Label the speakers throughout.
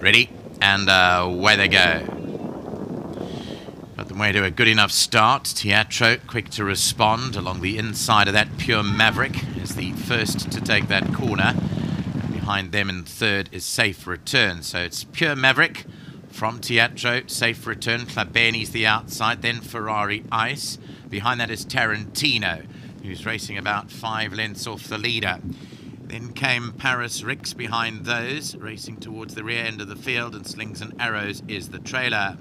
Speaker 1: Ready, and away they go. Got them way to a good enough start. Teatro quick to respond along the inside of that. Pure Maverick is the first to take that corner. And behind them in third is Safe Return. So it's Pure Maverick from Teatro, Safe Return. Klabeni's the outside, then Ferrari Ice. Behind that is Tarantino, who's racing about 5 lengths off the leader. Then came Paris Rix behind those, racing towards the rear end of the field, and Slings and Arrows is the trailer.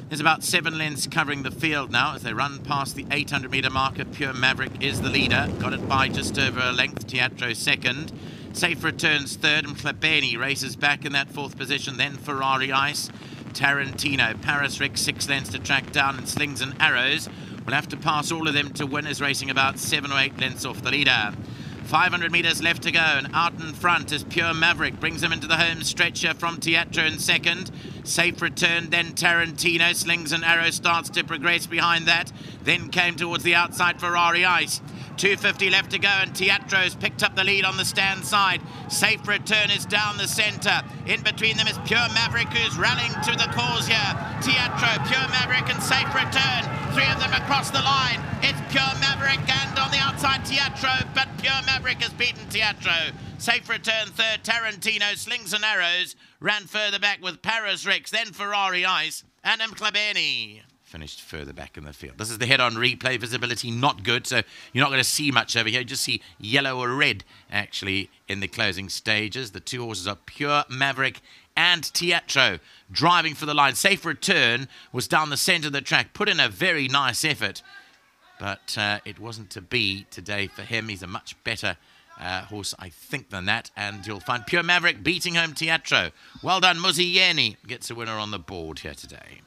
Speaker 1: There's about 7 lengths covering the field now as they run past the 800-metre marker. Pure Maverick is the leader, got it by just over a length. Teatro second. Safe Returns third, and Klabeni races back in that 4th position. Then Ferrari Ice, Tarantino, Paris Rix 6 lengths to track down, and Slings and Arrows will have to pass all of them to win, is racing about 7 or 8 lengths off the leader. 500 metres left to go, and out in front is Pure Maverick. Brings them into the home stretcher from Teatro in second. Safe Return, then Tarantino. Slings and Arrows starts to progress behind that. Then came towards the outside Ferrari Ice. 250 left to go, and Teatro's picked up the lead on the stand side. Safe Return is down the centre. In between them is Pure Maverick, who's rallying to the cause here. Teatro, Pure Maverick and Safe Return. 3 of them across the line. It's Pure Maverick and on the outside Teatro, but Pure Maverick has beaten Teatro. Safe Return third, Tarantino, Slings and Arrows ran further back with Paris Rix, then Ferrari Ice, and Klabeni finished further back in the field. This is the head-on replay. Visibility not good, so you're not going to see much over here. You just see yellow or red, actually, in the closing stages. The 2 horses are Pure Maverick and Teatro driving for the line. Safe Return was down the centre of the track, put in a very nice effort, but it wasn't to be today for him. He's a much better horse, I think, than that, and you'll find Pure Maverick beating home Teatro. Well done, Muzieni gets a winner on the board here today.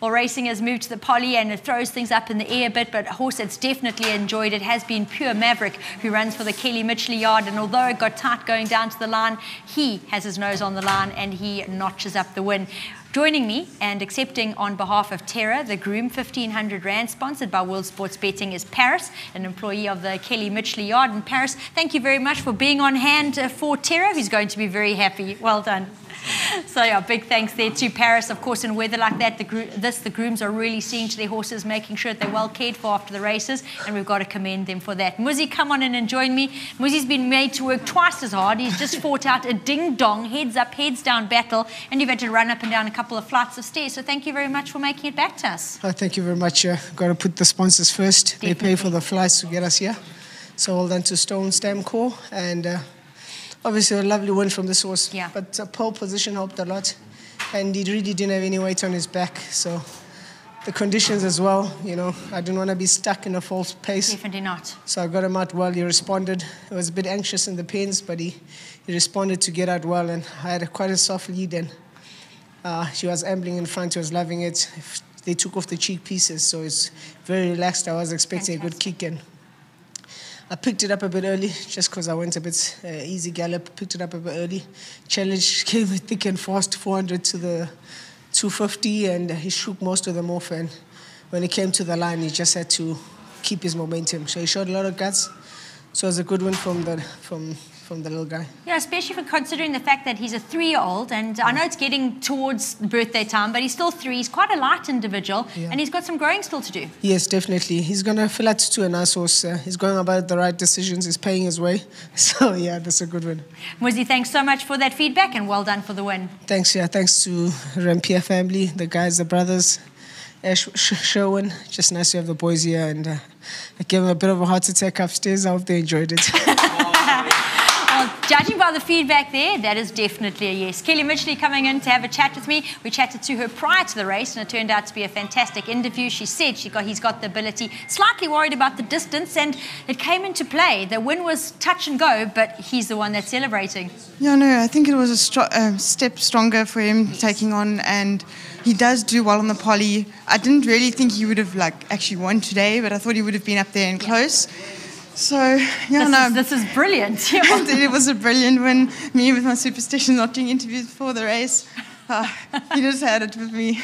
Speaker 2: Well, racing has moved to the poly and it throws things up in the air a bit, but a horse that's definitely enjoyed it has been Pure Maverick, who runs for the Kelly Mitchley yard. And although it got tight going down to the line, he has his nose on the line and he notches up the win. Joining me and accepting on behalf of Terra, the groom, 1,500 Rand, sponsored by World Sports Betting, is Paris, an employee of the Kelly Mitchley yard. And Paris, thank you very much for being on hand for Terra, who's going to be very happy. Well done. So yeah, big thanks there to Paris. Of course, in weather like that, the grooms are really seeing to their horses, making sure that they're well cared for after the races, and we've got to commend them for that. Muzi, come on in and join me. Muzi's been made to work twice as hard. He's just fought out a ding-dong, heads up, heads down battle, and you've had to run up and down a couple of flights of stairs. So thank you very much for making it back to us.
Speaker 3: Thank you very much. Got to put the sponsors first. Definitely. They pay for the flights to get us here. So well done to Stone Stamcore, and obviously a lovely win from this horse,
Speaker 2: yeah.
Speaker 3: But pole position helped a lot, and he really didn't have any weight on his back, so the conditions as well, you know, I didn't want to be stuck in a false pace.
Speaker 2: Definitely not.
Speaker 3: So I got him out well. He responded. He was a bit anxious in the pins, but he responded to get out well, and I had quite a soft lead, and she was ambling in front. He was loving it. They took off the cheek pieces, so it's very relaxed. I was expecting a good kick, and I picked it up a bit early just because I went a bit easy gallop, picked it up a bit early. Challenge came thick and fast, 400 to the 250, and he shook most of them off. And when he came to the line, he just had to keep his momentum. So he showed a lot of guts. So it was a good win from the little guy.
Speaker 2: Yeah, especially for considering the fact that he's a 3-year-old, and I know it's getting towards birthday time, but he's still 3. He's quite a light individual, and he's got some growing still to do.
Speaker 3: Yes, definitely. He's going to fill out to a nice horse. He's going about the right decisions. He's paying his way. So, yeah, that's a good win.
Speaker 2: Muzi, thanks so much for that feedback, and well done for the win.
Speaker 3: Thanks, yeah. Thanks to Rampia family, the guys, the brothers, Ash, Sherwin. Just nice to have the boys here, and I gave them a bit of a heart attack upstairs. I hope they enjoyed it.
Speaker 2: Well, Judging by the feedback there, that is definitely a yes. Kelly Mitchley coming in to have a chat with me. We chatted to her prior to the race, and it turned out to be a fantastic interview. She said he's got the ability, slightly worried about the distance, and it came into play. The win was touch and go, but he's the one that's celebrating.
Speaker 4: Yeah, no, I think it was a step stronger for him taking on, and he does do well on the poly. I didn't really think he would have actually won today, but I thought he would have been up there and close. So, yeah,
Speaker 2: this is brilliant.
Speaker 4: It was a brilliant win. Me with my superstition not doing interviews before the race. He just had it with me.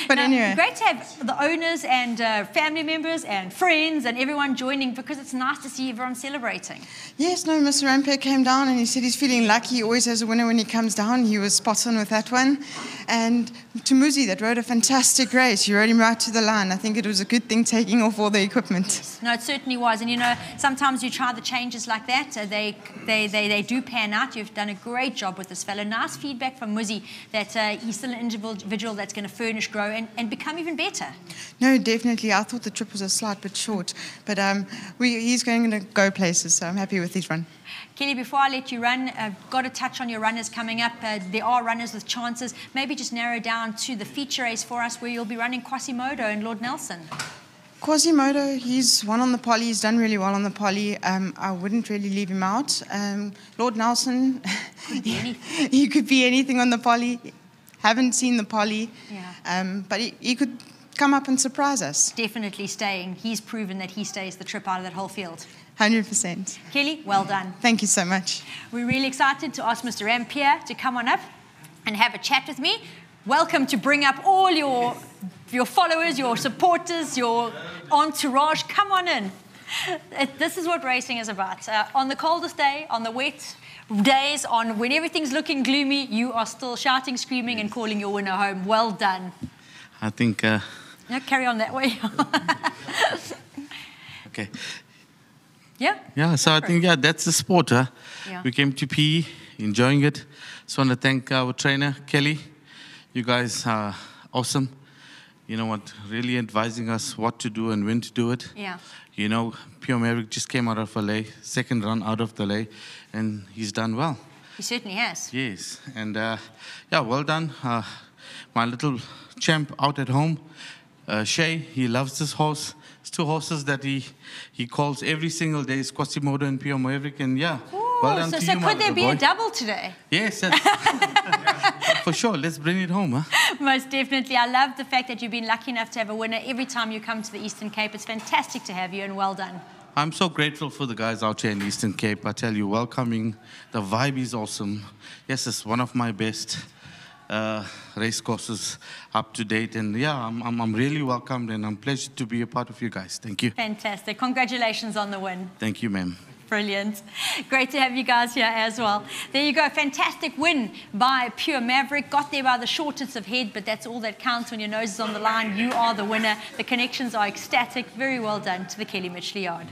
Speaker 4: But anyway.
Speaker 2: Great to have the owners and family members and friends and everyone joining, because it's nice to see everyone celebrating.
Speaker 4: Yes, no, Mr. Rampere came down and he said he's feeling lucky. He always has a winner when he comes down. He was spot on with that one. And to Muzi, that rode a fantastic race. He rode him right to the line. I think it was a good thing taking off all the equipment.
Speaker 2: Yes. No, it certainly was. And, sometimes you try the changes like that. They do pan out. You've done a great job with this fellow. Nice feedback from Muzi that he's still an individual that's going to furnish, grow, and become even better.
Speaker 4: No, definitely. I thought the trip was a slight bit short. But he's going to go places, so I'm happy with his run.
Speaker 2: Kelly, before I let you run, got to touch on your runners coming up. There are runners with chances. Maybe just narrow down to the feature race for us, where you'll be running Quasimodo and Lord Nelson.
Speaker 4: Quasimodo, he's won on the poly. He's done really well on the poly. I wouldn't really leave him out. Lord Nelson, he could be anything on the poly. Haven't seen the poly, but he could come up and surprise us.
Speaker 2: Definitely staying. He's proven that he stays the trip out of that whole field.
Speaker 4: 100%.
Speaker 2: Kelly, well done.
Speaker 4: Thank you so much.
Speaker 2: We're really excited to ask Mr. Rampere to come on up and have a chat with me. Welcome to bring up all your followers, your supporters, your entourage. Come on in. This is what racing is about. On the coldest day, on the wet days, when everything's looking gloomy, you are still shouting, screaming, and calling your winner home. Well done.
Speaker 5: I think...
Speaker 2: No, carry on that way.
Speaker 5: Okay.
Speaker 2: Yeah?
Speaker 5: Yeah, so I think, that's the sport. Huh?
Speaker 2: Yeah.
Speaker 5: We came to PE, enjoying it. Just want to thank our trainer, Kelly. You guys are awesome. You know what, really advising us what to do and when to do it.
Speaker 2: Yeah.
Speaker 5: Pure Maverick just came out of LA, second run out of LA, and he's done well.
Speaker 2: He certainly has.
Speaker 5: Yes, and well done. My little champ out at home, Shay, he loves this horse. It's two horses that he calls every single day, is Quasimodo and Pure Maverick, and well done to you,
Speaker 2: so could there be a double today?
Speaker 5: Yes, for sure. Let's bring it home, huh?
Speaker 2: Most definitely. I love the fact that you've been lucky enough to have a winner every time you come to the Eastern Cape. It's fantastic to have you, and well done.
Speaker 5: I'm so grateful for the guys out here in the Eastern Cape. I tell you, welcoming. The vibe is awesome. Yes, it's one of my best race courses up to date, and I'm really welcomed, and I'm pleased to be a part of you guys. Thank you.
Speaker 2: Fantastic. Congratulations on the win.
Speaker 5: Thank you, ma'am.
Speaker 2: Brilliant. Great to have you guys here as well. There you go. Fantastic win by Pure Maverick. Got there by the shortest of head, but that's all that counts when your nose is on the line. You are the winner. The connections are ecstatic. Very well done to the Kelly Mitchley Yard.